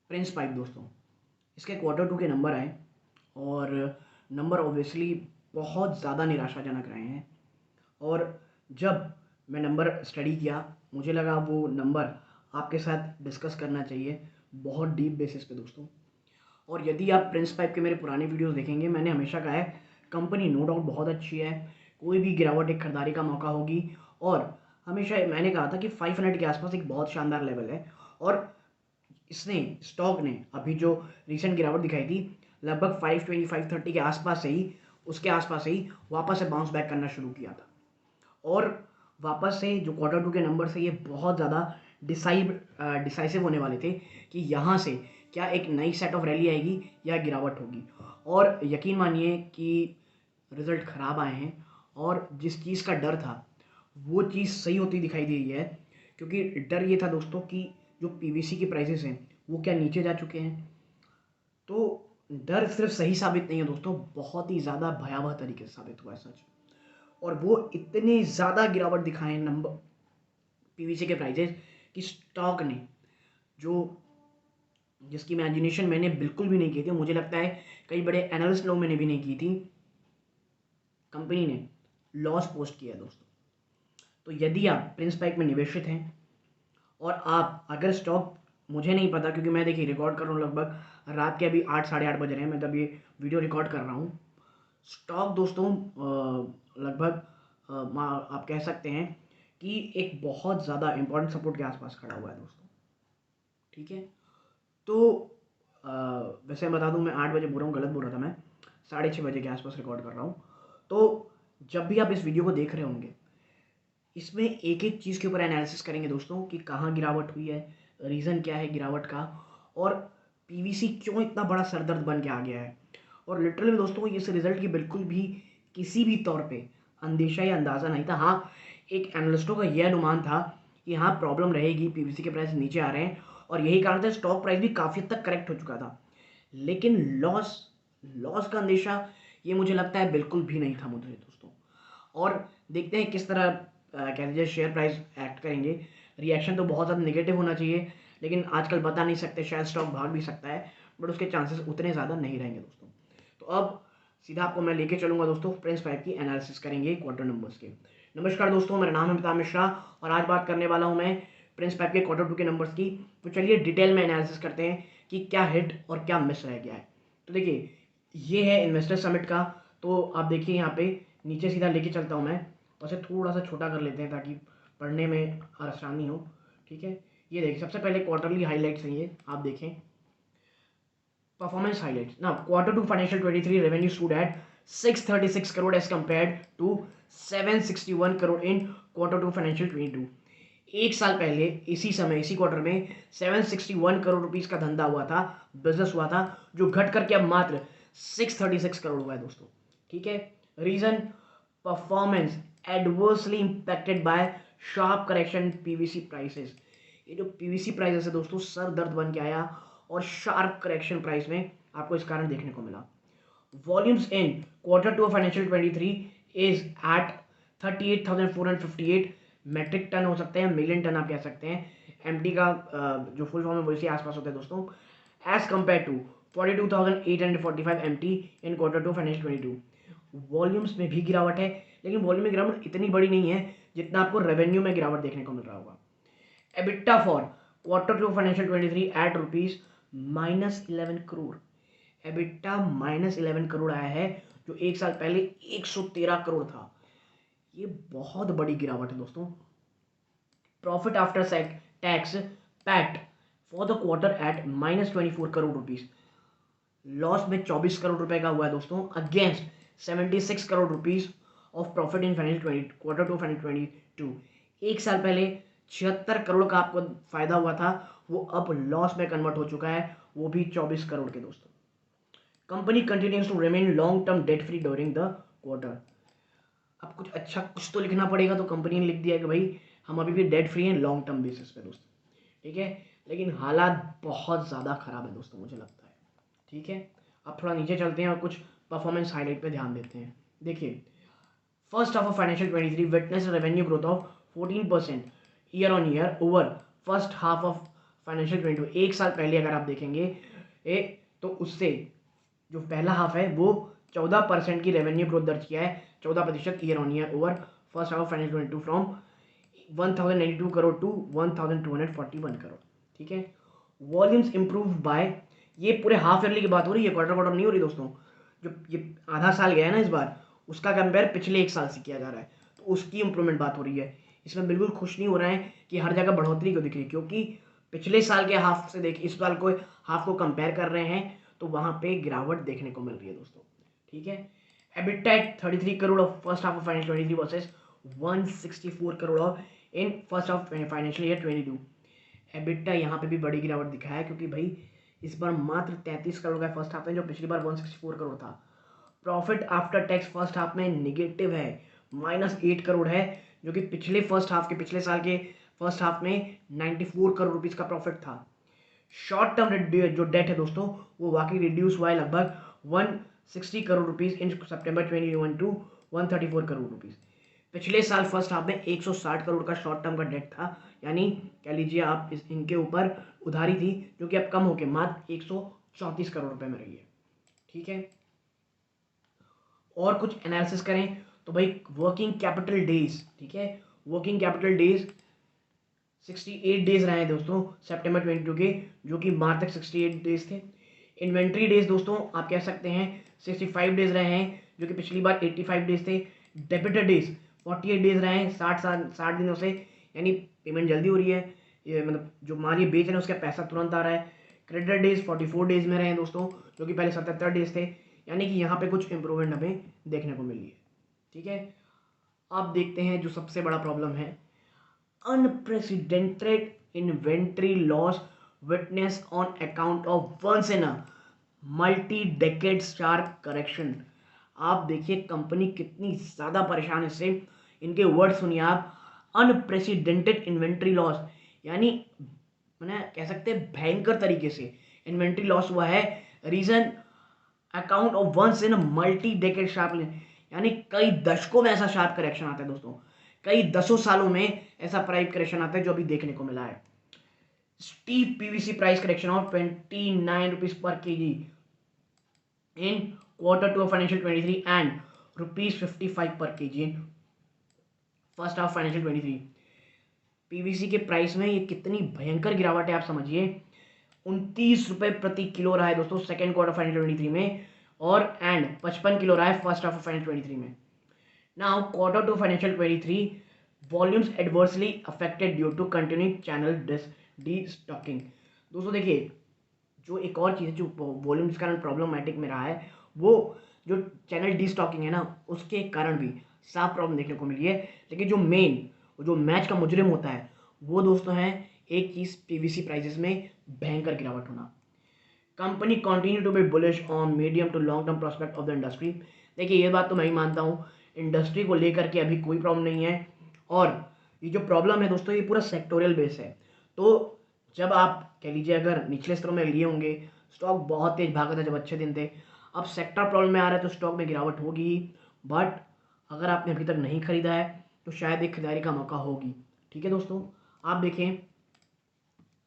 Prince pipe दोस्तों, इसके quarter 2 के नंबर आए और नंबर ऑब्वियसली बहुत ज़्यादा निराशाजनक रहे हैं। और जब मैं नंबर स्टडी किया, मुझे लगा वो नंबर आपके साथ डिस्कस करना चाहिए बहुत डीप बेसिस पे दोस्तों। और यदि आप प्रिंस पाइप के मेरे पुराने वीडियोस देखेंगे, मैंने हमेशा कहा है कंपनी नो डाउट बहुत अच्छी है, कोई भी गिरावट एक खरीदारी का मौका होगी। और हमेशा मैंने कहा था कि 500 के आसपास एक बहुत शानदार लेवल है। और इसने स्टॉक ने अभी जो रिसेंट गिरावट दिखाई थी, लगभग 520 530 के आसपास से ही, उसके आसपास से ही वापस से बाउंस बैक करना शुरू किया था। और वापस से जो क्वार्टर 2 के नंबर से ये बहुत ज़्यादा डिसाइसिव होने वाले थे कि यहाँ से क्या एक नई सेट ऑफ रैली आएगी या गिरावट होगी। और यकीन मानिए कि रिजल्ट खराब आए हैं और जिस चीज़ का डर था वो चीज़ सही होती दिखाई दे रही है। क्योंकि डर ये था दोस्तों कि जो पीवीसी की प्राइसेस हैं वो क्या नीचे जा चुके हैं। तो डर सिर्फ सही साबित नहीं है दोस्तों, बहुत ही ज़्यादा भयावह तरीके से साबित हुआ है सच। और वो इतने ज़्यादा गिरावट दिखाए नंबर पीवीसी के प्राइजेस कि स्टॉक ने जो जिसकी इमेजिनेशन मैंने बिल्कुल भी नहीं की थी, मुझे लगता है कई बड़े एनालिस्ट लोग मैंने भी नहीं की थी, कंपनी ने लॉस पोस्ट किया दोस्तों। तो यदि आप प्रिंस पाइप में निवेशित हैं और आप अगर स्टॉक, मुझे नहीं पता क्योंकि मैं देखिए रिकॉर्ड कर रहा हूँ लगभग रात के अभी 8 साढ़े 8 बज रहे हैं, मैं तब ये वीडियो रिकॉर्ड कर रहा हूँ। स्टॉक दोस्तों लगभग आप कह सकते हैं कि एक बहुत ज़्यादा इंपॉर्टेंट सपोर्ट के आसपास खड़ा हुआ है दोस्तों। ठीक है, तो वैसे मैं बता दूं, मैं 8 बजे बोल रहा हूँ, गलत बोल रहा था मैं, 6:30 बजे के आसपास रिकॉर्ड कर रहा हूँ। तो जब भी आप इस वीडियो को देख रहे होंगे, इसमें एक एक चीज़ के ऊपर एनालिसिस करेंगे दोस्तों कि कहाँ गिरावट हुई है, रीज़न क्या है गिरावट का, और पीवीसी क्यों इतना बड़ा सरदर्द बन के आ गया है। और लिटरली दोस्तों इस रिजल्ट की बिल्कुल भी किसी भी तौर पे अंदेशा या अंदाज़ा नहीं था। हाँ, एक एनालिस्टों का यह अनुमान था कि हाँ प्रॉब्लम रहेगी, पीवीसी के प्राइस नीचे आ रहे हैं और यही कारण था स्टॉक प्राइस भी काफ़ी हद तक करेक्ट हो चुका था। लेकिन लॉस लॉस का अंदेशा ये मुझे लगता है बिल्कुल भी नहीं था मुझे दोस्तों। और देखते हैं किस तरह कह लीजिए शेयर प्राइस एक्ट करेंगे। रिएक्शन तो बहुत ज़्यादा नेगेटिव होना चाहिए, लेकिन आजकल बता नहीं सकते, शायद स्टॉक भाग भी सकता है, बट उसके चांसेस उतने ज़्यादा नहीं रहेंगे दोस्तों। तो अब सीधा आपको मैं लेके चलूंगा दोस्तों, प्रिंस पाइप की एनालिसिस करेंगे क्वार्टर नंबर्स के। नमस्कार दोस्तों, मेरा नाम है अमिताभ मिश्रा और आज बात करने वाला हूं मैं प्रिंस पाइप के क्वार्टर 2 के नंबर्स की। तो चलिए डिटेल में एनालिसिस करते हैं कि क्या हिट और क्या मिस रह गया है। तो देखिए, ये है इन्वेस्टर समिट का। तो आप देखिए यहाँ पे नीचे सीधा लेके चलता हूँ मैं, उसे थोड़ा सा छोटा कर लेते हैं ताकि पढ़ने में आसानी हो। ठीक है, ये देखिए सबसे पहले क्वार्टरली हाईलाइट्स हैं, ये आप देखें performance highlights. Now, Q2 financial 23 revenue stood at 636 crore as compared to 761 crore in Q2 financial 22. एक साल पहले इसी समय इसी क्वार्टर में 761 करोड़ रुपीस का धंधा हुआ था, बिजनेस हुआ था, जो घट करके अब मात्र 636 करोड़ हुआ है दोस्तों। ठीक है, reason performance adversely impacted by sharp correction PVC prices. ये जो पीवीसी प्राइसेस है दोस्तों, सर दर्द बन के आया और शार्प करेक्शन प्राइस में आपको इस कारण देखने को मिला। Volumes in Q2 financial 23 is at 38,458 metric ton हो सकते हैं, मिलियन टन आप कह सकते हैं। एमटी का जो फुल फॉर्म है वो इसी आसपास होता है दोस्तों, as compare to 42,845 MT in Q2 financial 22। वॉल्यूम्स में भी गिरावट है, लेकिन वॉल्यूम में गिरावट इतनी बड़ी नहीं है जितना आपको रेवेन्यू में गिरावट देखने को मिल रहा होगा। EBITDA for Q2 financial 23 at rupees -11 crore. EBITDA -11 crore आया है, जो एक साल पहले 113 करोड़ था। ये बहुत बड़ी गिरावट है दोस्तों। Profit after tax PAT for the quarter at -24 crore rupees, loss में 24 करोड़ रुपए का हुआ है दोस्तों, against 76 crore rupees of profit in financial Q2 financial 22। एक साल पहले 76 करोड़ का आपको फायदा हुआ था, वो अब लॉस में कन्वर्ट हो चुका है, वो भी 24 करोड़ के दोस्तों। Company continues to remain long term debt free during the quarter. अब कुछ अच्छा कुछ तो लिखना पड़ेगा, तो कंपनी ने लिख दिया कि भाई हम अभी भी डेट फ्री हैं लॉन्ग टर्म बेसिस पे दोस्तों। ठीक है, लेकिन हालात बहुत ज़्यादा खराब है दोस्तों मुझे लगता है। ठीक है, अब थोड़ा नीचे चलते हैं और कुछ परफॉर्मेंस हाईलाइट पे ध्यान देते हैं। देखिए, first half of financial 23 witness revenue growth of 14% year on year over first half of financial 22, एक साल पहले अगर आप देखेंगे तो उससे जो पहला हाफ है वो 14% की रेवेन्यू ग्रोथ दर्ज किया है, 14% year on year over first half of financial 22 from 1092 crore to 1241 crore. ठीक है, वॉल्यूम्स इंप्रूव बाय, ये पूरे हाफ ईयरली की बात हो रही है, क्वार्टर क्वार्टर नहीं हो रही दोस्तों। जो ये आधा साल गया है ना इस बार, उसका कंपेयर पिछले एक साल से किया जा रहा है, तो उसकी इंप्रूवमेंट बात हो रही है। इसमें बिल्कुल खुश नहीं हो रहे हैं कि हर जगह बढ़ोतरी क्यों दिख रही है, क्योंकि पिछले साल के हाफ से देख इस साल को हाफ को कंपेयर कर रहे हैं तो वहां पे गिरावट देखने को मिल रही है दोस्तों। ठीक है, EBITDA at 33 crore of first half of financial 23 versus 164 crore of in first half financial year 22। EBITDA यहाँ पे भी बड़ी गिरावट दिखा है, क्योंकि भाई इस बार मात्र 33 करोड़ का फर्स्ट हाफ है, जो पिछली बार 164 करोड़ था। Profit after tax first half में निगेटिव है, -8 करोड़ है, जो कि पिछले फर्स्ट हाफ के पिछले साल के फर्स्ट हाफ में 94 करोड़ रुपीज का प्रॉफिट था। शॉर्ट टर्म जो डेट है दोस्तों वो वाकई रिड्यूस हुआ है लगभग 160 crore rupees in September 2021 to 134 crore rupees. पिछले साल फर्स्ट हाफ में 160 करोड़ का शॉर्ट टर्म का डेट था, यानी कह लीजिए आप इनके ऊपर उधारी थी, जो कि अब कम होकर मात्र 134 करोड़ रुपए में रही है। ठीक है, और कुछ एनालिसिस करें तो भाई वर्किंग कैपिटल डेज, ठीक है, वर्किंग कैपिटल डेज 68 डेज रहे हैं दोस्तों सितंबर 22 के, जो कि मार्च तक 68 डेज थे। इन्वेंट्री डेज दोस्तों आप कह सकते हैं 65 डेज रहे हैं, जो कि पिछली बार 85 डेज थे। डेबिटर डेज 48 डेज रहे हैं, 60 दिनों से, यानी पेमेंट जल्दी हो रही है, ये मतलब जो माल ये बेच रहे हैं उसका पैसा तुरंत आ रहा है। क्रेडिटर डेज 44 डेज में रहे हैं दोस्तों, जो कि पहले 77 डेज थे, यानी कि यहाँ पे कुछ इंप्रूवमेंट हमें देखने को मिली है। ठीक है, अब देखते हैं जो सबसे बड़ा प्रॉब्लम है, unprecedented inventory loss witnessed on account of once in a multi-decade sharp correction। आप देखिए कंपनी कितनी ज्यादा परेशान है इससे, इनके वर्ड सुनिए आप, अनप्रेसिडेंटेड इन्वेंट्री लॉस, यानी मैंने कह सकते हैं भयंकर तरीके से इन्वेंट्री लॉस हुआ है। Reason account of once in multi decade sharp, यानी कई दशकों में ऐसा शार्प करेक्शन आता है दोस्तों, कई दसों सालों में ऐसा प्राइस करेक्शन आता है जो अभी देखने को मिला है। Steep PVC price correction of 29 rupees per KG in Q2 of financial 23 and ₹55 per kg in first half financial 23। PVC के प्राइस में ये कितनी भयंकर गिरावट है आप समझिए, 29 रुपए प्रति किलो रहा है दोस्तों सेकंड क्वार्टर फाइनेंशियल 23 में, और एंड 55 किलो रहा है फर्स्ट हाफ ऑफ फाइनेंशियल 23 में। Now Q2 financial 23 volumes adversely affected due to continuing channel destocking. दोस्तों देखिए, जो एक और चीज़ है जो वॉल्यूम्स के कारण प्रॉब्लमैटिक में रहा है, वो जो चैनल डीस्टॉकिंग है ना, उसके कारण भी साफ प्रॉब्लम देखने को मिली है। लेकिन जो मेन जो मैच का मुजरिम होता है वो दोस्तों है एक चीज़, पीवीसी प्राइसेस में भयंकर गिरावट होना। Company continue to be bullish on medium to long term prospect of the industry. देखिए ये बात तो मैं ही मानता हूँ, इंडस्ट्री को लेकर के अभी कोई प्रॉब्लम नहीं है, और ये जो प्रॉब्लम है दोस्तों ये पूरा सेक्टोरियल बेस है। तो जब आप कह लीजिए अगर निचले स्तरों में लिए होंगे, स्टॉक बहुत तेज भागा था जब अच्छे दिन थे, अब सेक्टर प्रॉब्लम में आ रहा है तो स्टॉक में गिरावट होगी। बट अगर आपने अभी तक नहीं खरीदा है तो शायद एक खरीदारी का मौका होगी। ठीक है दोस्तों, आप देखें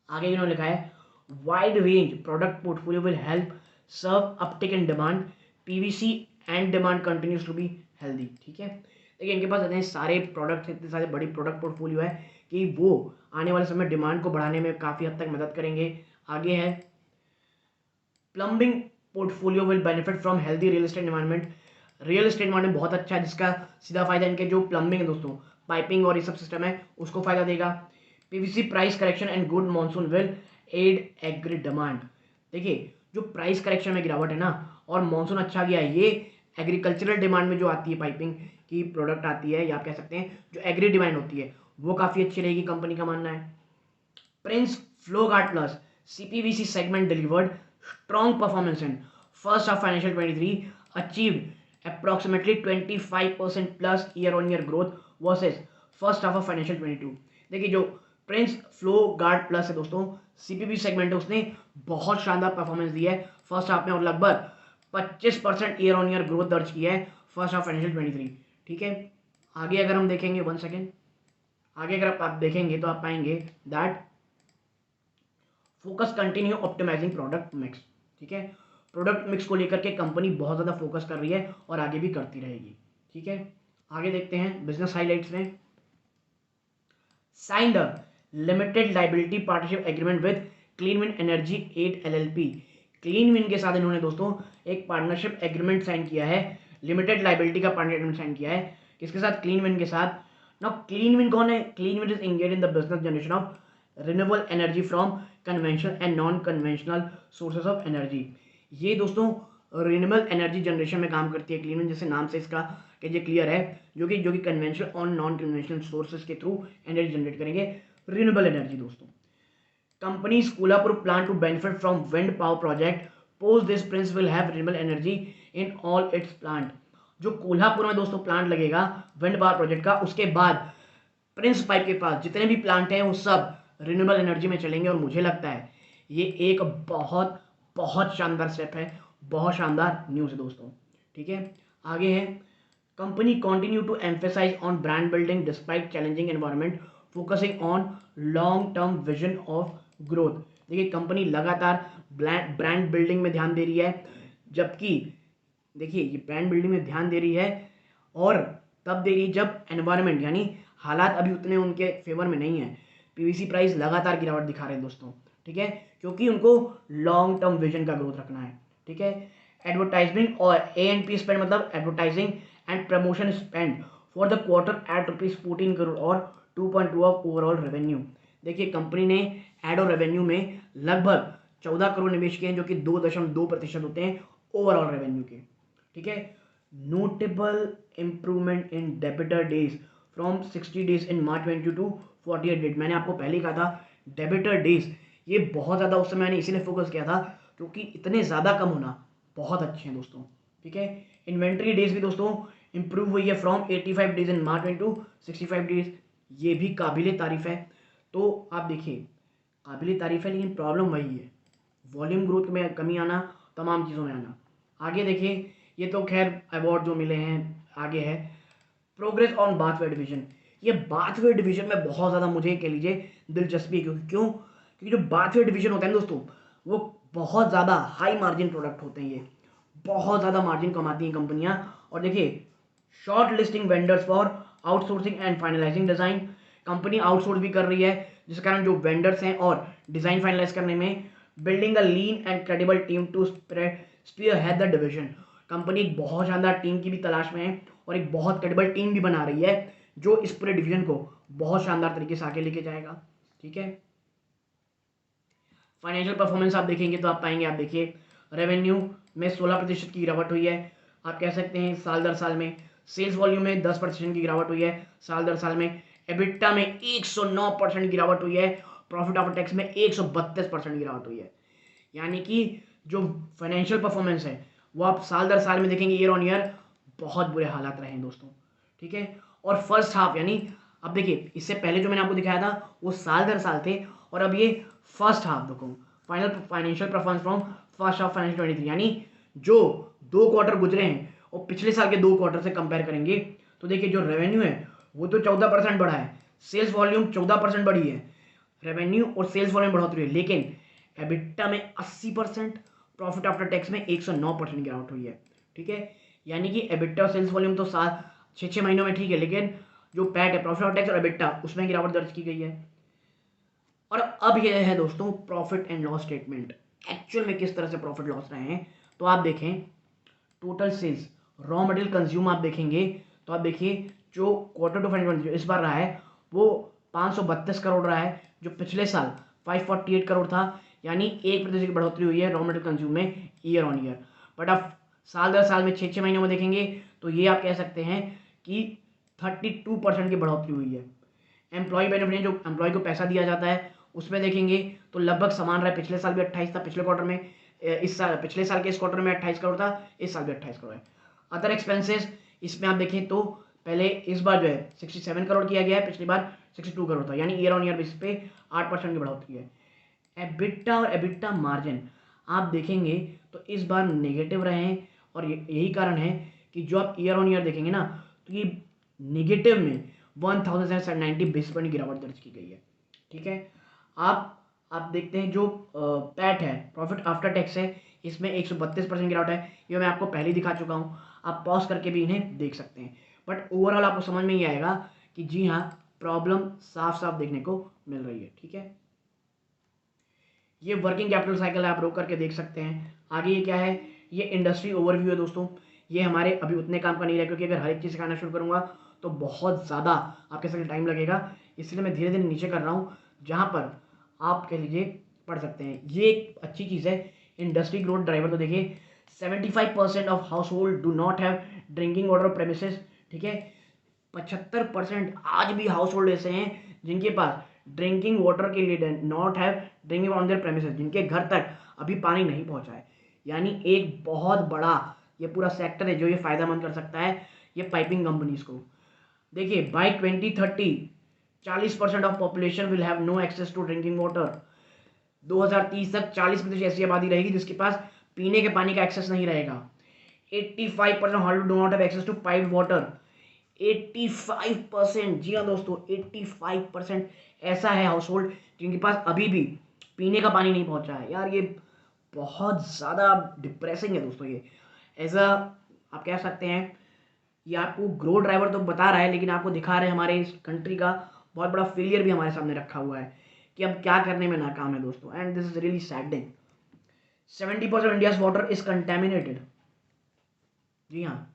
आगे इन्होंने लिखा है, wide range product portfolio will help serve uptick in demand, PVC and demand continues to be healthy. ठीक है, देखिए इनके पास इतने सारे प्रोडक्ट, इतने सारे बड़ी प्रोडक्ट पोर्टफोलियो है कि वो आने वाले समय डिमांड को बढ़ाने में काफ़ी हद तक मदद करेंगे। आगे है, plumbing portfolio will benefit from healthy real estate environment. Real estate environment बहुत अच्छा है, जिसका सीधा फायदा इनके जो प्लम्बिंग है दोस्तों, पाइपिंग और ये सब सिस्टम है, उसको फायदा देगा। PVC price correction and good monsoon will aid agri demand. देखिए जो प्राइस करेक्शन में गिरावट है ना, और मॉनसून अच्छा गया है, ये एग्रीकल्चरल डिमांड में जो आती है पाइपिंग की प्रोडक्ट आती है, या आप कह सकते हैं जो एग्री डिमांड होती है, वो काफ़ी अच्छी रहेगी, कंपनी का मानना है। Prince flow guard plus CPVC segment delivered strong performance in first half financial 23, achieved approximately 25% plus year-on-year growth versus first half of financial 22। देखिए जो प्रिंस फ्लो गार्ड प्लस है दोस्तों, CPVC सेगमेंट है, उसने बहुत शानदार परफॉर्मेंस दी है फर्स्ट हाफ में, और लगभग 25% ईयर ऑन ईयर ग्रोथ दर्ज किया है फर्स्ट हाफ फाइनेंशियल 23। ठीक है, आगे अगर हम देखेंगे 1 सेकेंड, आगे अगर आप देखेंगे तो आप पाएंगे that focus continue optimising product mix. ठीक है, प्रोडक्ट मिक्स को लेकर के कंपनी बहुत ज़्यादा फोकस कर रही है और आगे भी करती रहेगी। ठीक है, आगे देखते हैं बिजनेस हाइलाइट्स में। Signed a limited liability partnership agreement with clean win energy 8 LLP। Clean win के साथ इन्होंने दोस्तों एक पार्टनरशिप एग्रीमेंट साइन किया है, लिमिटेड लाइबिलिटी का पार्टनरशिप एग्रीमेंट साइन किया है। किसके साथ? क्लीन विन के साथ। नाउ क्लीन विन कौन है? Clean win is engaged in the business generation of renewable energy from conventional and non conventional sources of energy. ये दोस्तों रिन्यूएबल एनर्जी जनरेशन में काम करती है क्लीन विन, जैसे नाम से इसका कि ये क्लियर है, जो कि कन्वेंशनल और नॉन कन्वेंशनल सोर्सेज के थ्रू एनर्जी जनरेट करेंगे, रिन्यूएबल एनर्जी दोस्तों। Companies Kolhapur plan to benefit from wind power project, post this Prince will have renewable energy in all its plant. जो कोल्हापुर में दोस्तों प्लांट लगेगा विंड पावर प्रोजेक्ट का, उसके बाद प्रिंस पाइप के पास जितने भी प्लांट हैं वो सब रिन्यूएबल एनर्जी में चलेंगे। और मुझे लगता है ये एक बहुत बहुत शानदार स्टेप है, बहुत शानदार न्यूज़ है दोस्तों। ठीक है, आगे है company continue to emphasise on brand building despite challenging environment, focusing on long term vision of growth. देखिए कंपनी लगातार ब्रांड बिल्डिंग में ध्यान दे रही है, जबकि देखिए ये ब्रांड बिल्डिंग में ध्यान दे रही है और तब दे रही है जब एनवायरनमेंट यानी हालात अभी उतने उनके फेवर में नहीं है। पीवीसी प्राइस लगातार गिरावट दिखा रहे हैं दोस्तों। ठीक है, क्योंकि उनको लॉन्ग टर्म विजन का ग्रोथ रखना है। ठीक है, एडवर्टाइजमेंट और A&P स्पेंड मतलब advertising and promotion spend for the quarter at ₹14 crore और 2.2 ऑफ ओवरऑल रेवेन्यू। देखिए कंपनी ने एड और रेवेन्यू में लगभग 14 करोड़ निवेश किए हैं, जो कि 2.2% होते हैं ओवरऑल रेवेन्यू के। ठीक है, notable improvement in debtor days from 60 days in March 22 to 48 days. मैंने आपको पहले कहा था डेबिटर डेज ये बहुत ज़्यादा उस समय मैंने इसीलिए फोकस किया था क्योंकि इतने ज़्यादा कम होना बहुत अच्छे हैं दोस्तों। ठीक है, इन्वेंट्री डेज भी दोस्तों इंप्रूव हुई है from 85 days in March 22 to 65 days, ये भी काबिले तारीफ है। तो आप देखिए काबिले तारीफ है, लेकिन प्रॉब्लम वही है वॉल्यूम ग्रोथ में कमी आना, तमाम चीज़ों में आना। आगे देखिए ये तो खैर अवार्ड जो मिले हैं, आगे है प्रोग्रेस ऑन बाथवेयर डिवीजन। ये बाथवेयर डिवीजन में बहुत ज़्यादा मुझे कह लीजिए दिलचस्पी है, क्योंकि जो बाथवेयर डिवीजन होता है ना दोस्तों, वो बहुत ज़्यादा हाई मार्जिन प्रोडक्ट होते हैं, ये बहुत ज़्यादा मार्जिन कमाती हैं कंपनियां। और देखिए short listing vendors for outsourcing and finalising design, company outsource भी कर रही है, जिस कारण जो वेंडर्स हैं और डिज़ाइन फाइनलाइज करने में building a lean and credible team to spearhead the division. Company एक बहुत शानदार टीम की भी तलाश में है और एक बहुत क्रेडिबल टीम भी बना रही है जो इस पूरे डिवीजन को बहुत शानदार तरीके से आगे लेके जाएगा। ठीक है, फाइनेंशियल परफॉर्मेंस आप देखेंगे तो आप पाएंगे, आप देखिए रेवेन्यू में 16% की गिरावट हुई है, आप कह सकते हैं साल दर साल में। सेल्स वॉल्यूम में 10% की गिरावट हुई है साल दर साल में। एबिटा में 109% गिरावट हुई है, प्रॉफिट आफ्टर टैक्स में 132% गिरावट हुई है। यानी कि जो फाइनेंशियल परफॉर्मेंस है वो आप साल दर साल में देखेंगे, ईयर ऑन ईयर बहुत बुरे हालात रहे हैं दोस्तों। ठीक है, और फर्स्ट हाफ यानी अब देखिए इससे पहले जो मैंने आपको दिखाया था वो साल दर साल थे, और अब ये फर्स्ट हाफ देखो final financial performance from first half financial 23, यानी जो 2 क्वार्टर गुजरे हैं और पिछले साल के 2 क्वार्टर से कंपेयर करेंगे तो देखिए जो रेवेन्यू है वो तो 14% बढ़ा है, सेल्स वॉल्यूम 14% बढ़ी है, रेवेन्यू और सेल्स वॉल्यूम बढ़ोतरी है, लेकिन एबिटा में 80%, प्रॉफिट आफ्टर टैक्स में 109% गिरावट हुई है। ठीक है, यानी कि एबिटा और सेल्स वॉल्यूम तो 6 महीनों में ठीक है, लेकिन जो पैट है प्रॉफिट आफ्टर टैक्स और एबिटा उसमें गिरावट दर्ज की गई है। और अब यह है दोस्तों profit and loss statement, actual में किस तरह से प्रॉफिट लॉस रहे हैं। तो आप देखें total sales raw material consume आप देखेंगे तो आप देखिए जो क्वार्टर टू फाइनेंशियल इस बार रहा है वो 532 करोड़ रहा है, जो पिछले साल 548 करोड़ था, यानी 1% की बढ़ोतरी हुई है रॉ मटेरियल कंज्यूम में ईयर ऑन ईयर। बट आप साल दर साल में 6 महीनों में देखेंगे तो ये आप कह सकते हैं कि 32% की बढ़ोतरी हुई है। एम्प्लॉय बेनिफिट जो एम्प्लॉय को पैसा दिया जाता है उसमें देखेंगे तो लगभग समान रहा है, पिछले साल भी 28 था, पिछले क्वार्टर में इस साल पिछले साल के इस क्वार्टर में 28 करोड़ था, इस साल भी 28 करोड़ है। अदर एक्सपेंसेस इसमें आप देखें तो पहले इस बार जो है 67 करोड़ किया गया है, पिछली बार 62 करोड़ था, यानी ईयर ऑन ईयर बेसिस पे 8% की बढ़ोतरी है। एबिटा और एबिटा मार्जिन आप देखेंगे तो इस बार नेगेटिव रहे हैं, और यही कारण है कि जो आप ईयर ऑन ईयर देखेंगे ना तो ये नेगेटिव में 1790 बेसिस पॉइंट गिरावट दर्ज की गई है। ठीक है, आप आप देखते हैं जो पैट है, प्रॉफिट आफ्टर टैक्स है, इसमें 132% गिरावट है। ये मैं आपको पहले ही दिखा चुका हूँ, आप पॉज करके भी इन्हें देख सकते हैं। बट ओवरऑल आपको समझ में ही आएगा कि जी हाँ, प्रॉब्लम साफ साफ देखने को मिल रही है। ठीक है, ये वर्किंग कैपिटल साइकिल है, आप रोक करके देख सकते हैं। आगे ये क्या है, ये इंडस्ट्री ओवरव्यू है दोस्तों। ये हमारे अभी उतने काम का नहीं है, क्योंकि अगर हर एक चीज़ सिखाना शुरू करूँगा तो बहुत ज़्यादा आपके साथ टाइम लगेगा, इसलिए मैं धीरे धीरे नीचे कर रहा हूँ, जहाँ पर आप कह लीजिए पढ़ सकते हैं। ये एक अच्छी चीज़ है, इंडस्ट्री ग्रोथ ड्राइवर। तो देखिए 75% of house hold do not have drinking water premises. ठीक है, 75% आज भी हाउस होल्ड ऐसे हैं जिनके पास ड्रिंकिंग वाटर के लिए not have drinking on their premises, जिनके घर तक अभी पानी नहीं पहुंचा है। यानी एक बहुत बड़ा ये पूरा सेक्टर है जो ये फायदेमंद कर सकता है ये पाइपिंग कंपनीज को। देखिए by 2030 40% of population will have no access to drinking water. 2030 तक 40% ऐसी आबादी रहेगी जिसके पास पीने के पानी का एक्सेस नहीं रहेगा। 85% house do not have access to piped water. 85%, जी हाँ दोस्तों, 85% ऐसा है हाउस होल्ड जिनके पास अभी भी पीने का पानी नहीं पहुंचा है। यार ये बहुत ज़्यादा डिप्रेसिंग है दोस्तों। ये एज अ आप कह सकते हैं, ये आपको ग्रो ड्राइवर तो बता रहा है, लेकिन आपको दिखा रहे हैं हमारे इस कंट्री का बहुत बड़ा फेलियर भी हमारे सामने रखा हुआ है कि अब क्या करने में नाकाम है दोस्तों। And this is really sadding. 70% India's water is contaminated. जी हाँ,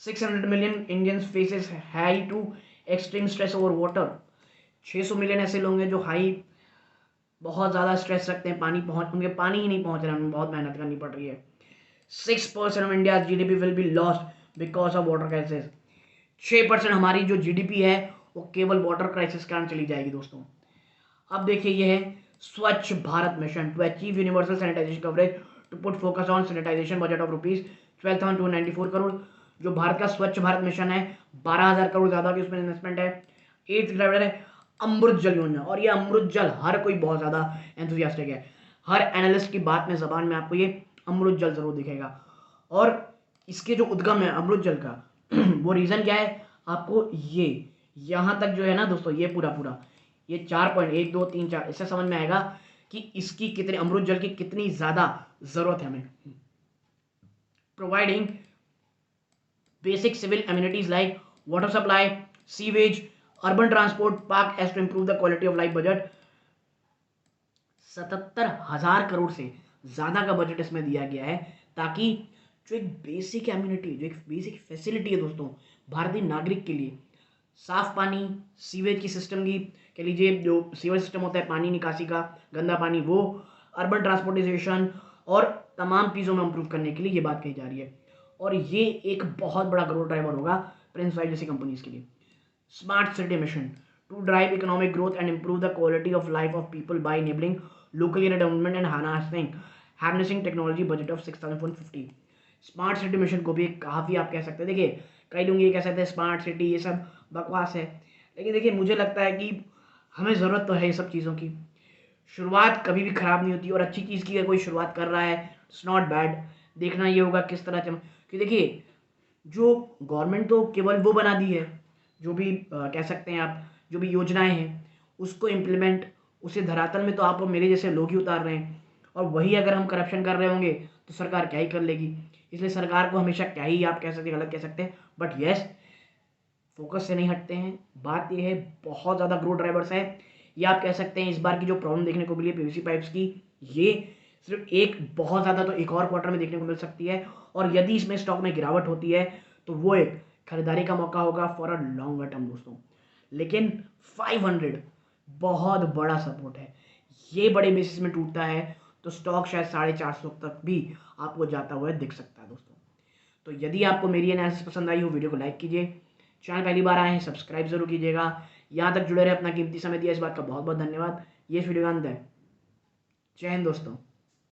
600 million Indians faces high to extreme stress over water. 600 million ऐसे लोग हैं जो हाई बहुत ज़्यादा स्ट्रेस रखते हैं, उनके पानी ही नहीं पहुंच रहा है, उन्हें बहुत मेहनत करनी पड़ रही है। 6% of India GDP will be lost because of water crisis. 6% हमारी जो जीडीपी है वो केवल वाटर क्राइसिस के कारण चली जाएगी दोस्तों। अब देखिए ये है Swachh Bharat mission to achieve universal sanitisation coverage to put focus on sanitisation budget of ₹12,294 crore. जो भारत का स्वच्छ भारत मिशन है 12,000 करोड़ ज़्यादा की उसमें इन्वेस्टमेंट है। एट्थ ड्राइवर है अमृत जल योजना, और ये अमृत जल हर कोई बहुत ज़्यादा एंथुसियास्टिक है। हर एनालिस्ट की बात में जबान में आपको ये अमृत जल जरूर दिखेगा। और इसके जो उद्गम है अमृत जल का वो रीज़न क्या है, आपको ये यहाँ तक जो है ना दोस्तों, ये पूरा पूरा ये 4 पॉइंट 1 2 3 4 इससे समझ में आएगा कि इसकी कितनी अमृत जल की कितनी ज़्यादा ज़रूरत है हमें। Providing basic civil amenities like water supply, sewage, urban transport, park as to improve the quality of life budget। 77,000 crore से ज़्यादा का बजट इसमें दिया गया है, ताकि जो एक बेसिक एम्यूनिटी, जो एक बेसिक फैसिलिटी है दोस्तों भारतीय नागरिक के लिए, साफ पानी, सीवेज की सिस्टम की कह लीजिए, जो सीवेज सिस्टम होता है पानी निकासी का, गंदा पानी, वो अर्बन ट्रांसपोर्टेशन और तमाम चीज़ों में इम्प्रूव करने के लिए ये बात कही जा रही है। और ये एक बहुत बड़ा ग्रोथ ड्राइवर होगा प्रिंस फाइव जैसी कंपनीज के लिए। Smart city mission to drive economic growth and improve the quality of life of people by enabling local area development and harnessing technology budget of 6,450। Smart city mission को भी काफ़ी आप कह सकते हैं, देखिए कई लोग ये कह सकते हैं स्मार्ट सिटी ये सब बकवास है, लेकिन देखिए मुझे लगता है कि हमें ज़रूरत तो है ये सब चीज़ों की। शुरुआत कभी भी ख़राब नहीं होती, और अच्छी चीज़ की अगर कोई शुरुआत कर रहा है इट्स नॉट बैड। देखना ये होगा किस तरह चल, कि देखिए जो गवर्नमेंट तो केवल वो बना दी है, जो भी कह सकते हैं आप, जो भी योजनाएं हैं उसको इम्प्लीमेंट, उसे धरातल में तो आप और मेरे जैसे लोग ही उतार रहे हैं। और वही अगर हम करप्शन कर रहे होंगे तो सरकार क्या ही कर लेगी। इसलिए सरकार को हमेशा क्या ही आप कह सकते हैं, गलत कह सकते हैं, बट यस फोकस से नहीं हटते हैं। बात यह है बहुत ज़्यादा ग्रोथ ड्राइवर्स है। ये आप कह सकते हैं इस बार की जो प्रॉब्लम देखने को मिली है पीवीसी पाइप्स की, ये सिर्फ एक बहुत ज़्यादा तो एक और क्वार्टर में देखने को मिल सकती है। और यदि इसमें स्टॉक में गिरावट होती है तो वो एक खरीदारी का मौका होगा फॉर अ लॉन्गर टर्म दोस्तों। लेकिन 500 बहुत बड़ा सपोर्ट है, ये बड़े बेसिस में टूटता है तो स्टॉक शायद 450 तक भी आपको जाता हुआ दिख सकता है दोस्तों। तो यदि आपको मेरी एनालिसिस पसंद आई हो, वीडियो को लाइक कीजिए, चैनल पहली बार आए हैं सब्सक्राइब जरूर कीजिएगा। यहाँ तक जुड़े रहे, अपना कीमती समय दिया इस बात का बहुत बहुत धन्यवाद। ये इस वीडियो का अंत है। जय हिंद दोस्तों।